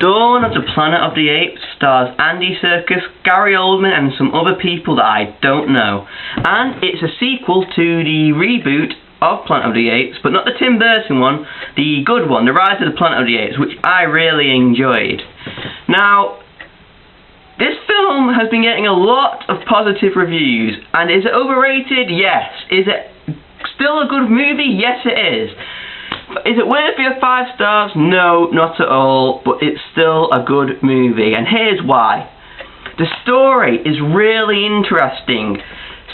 Dawn of the Planet of the Apes stars Andy Serkis, Gary Oldman and some other people that I don't know. And it's a sequel to the reboot of Planet of the Apes, but not the Tim Burton one, the good one, The Rise of the Planet of the Apes, which I really enjoyed. Now, this film has been getting a lot of positive reviews, and is it overrated? Yes. Is it still a good movie? Yes, it is. Is it worthy of 5 stars? No, not at all, but it's still a good movie, and here's why. The story is really interesting.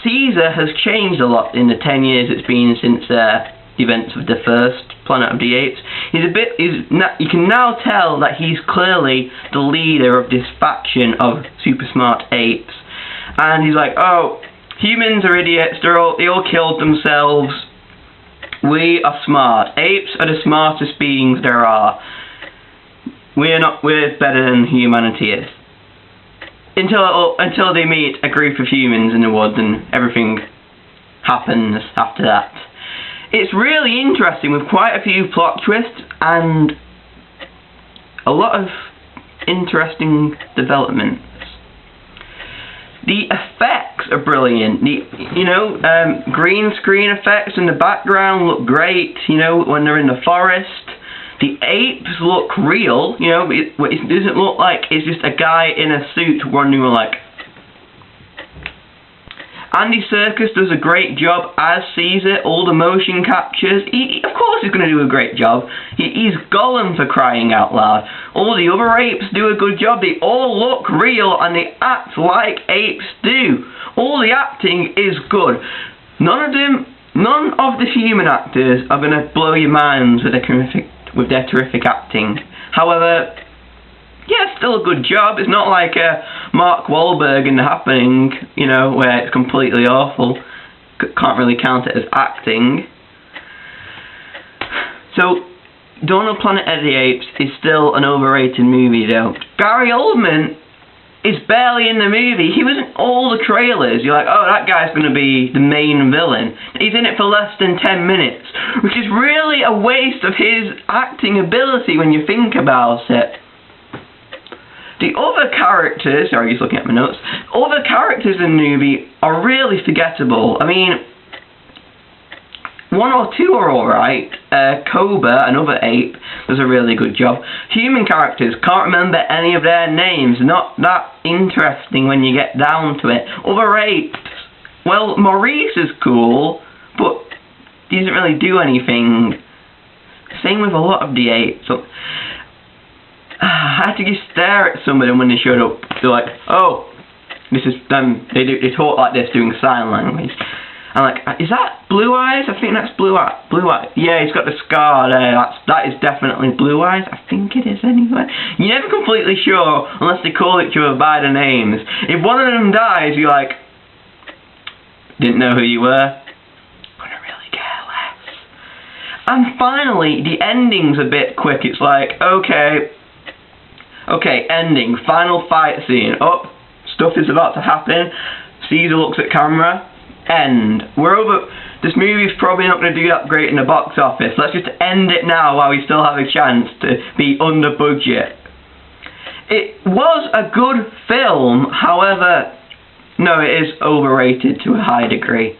Caesar has changed a lot in the 10 years it's been since the events of the first Planet of the Apes. You can now tell that he's clearly the leader of this faction of super smart apes, and he's like, oh, humans are idiots, they all killed themselves. We are smart. Apes are the smartest beings there are. We're better than humanity is. Until they meet a group of humans in the woods and everything happens after that. It's really interesting with quite a few plot twists and a lot of interesting developments. The effects are brilliant. Green screen effects in the background look great, when they're in the forest. The apes look real, it doesn't look like it's just a guy in a suit running like. Andy Serkis does a great job as Caesar, all the motion captures. Of course he's going to do a great job. He's Gollum, for crying out loud. All the other apes do a good job. They all look real and they act like apes do. All the acting is good. None of the human actors are going to blow your minds with their terrific acting. However, yeah, still a good job. It's not like Mark Wahlberg in The Happening, where it's completely awful. Can't really count it as acting. So, Dawn of the Planet of the Apes is still an overrated movie, though. Gary Oldman is barely in the movie. He was in all the trailers. You're like, oh, that guy's going to be the main villain. He's in it for less than 10 minutes, which is really a waste of his acting ability when you think about it. The other characters, sorry, just looking at my notes, other characters in the movie are really forgettable. I mean, 1 or 2 are alright. Cobra, another ape, does a really good job. Human characters, can't remember any of their names. Not that interesting when you get down to it. Other apes, well, Maurice is cool, but he doesn't really do anything. Same with a lot of the apes. So, I had to just stare at some of them when they showed up. They're like, oh, this is them. They talk like this, doing sign language. I'm like, is that Blue Eyes? I think that's Blue Eyes. Blue Eyes. Yeah, he's got the scar there. That is definitely Blue Eyes. I think it is anyway. You're never completely sure unless they call each other by the names. If one of them dies, you're like, didn't know who you were. Gonna really care less. And finally, the ending's a bit quick. It's like, okay, ending, final fight scene. Oh, stuff is about to happen. Caesar looks at camera. End. We're over. This movie's probably not going to do that great in the box office. Let's just end it now while we still have a chance to be under budget. It was a good film, however, no, it is overrated to a high degree.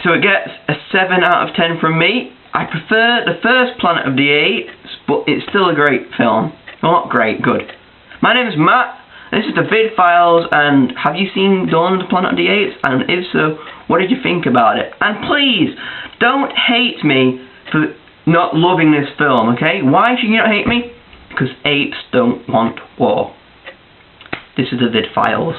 So it gets a 7 out of 10 from me. I prefer the first Planet of the Apes, but it's still a great film. Well, not great, good. My name is Matt. This is the Vid Files, and have you seen Dawn of the Planet of the Apes? And if so, what did you think about it? And please, don't hate me for not loving this film, okay? Why should you not hate me? Because apes don't want war. This is the Vid Files.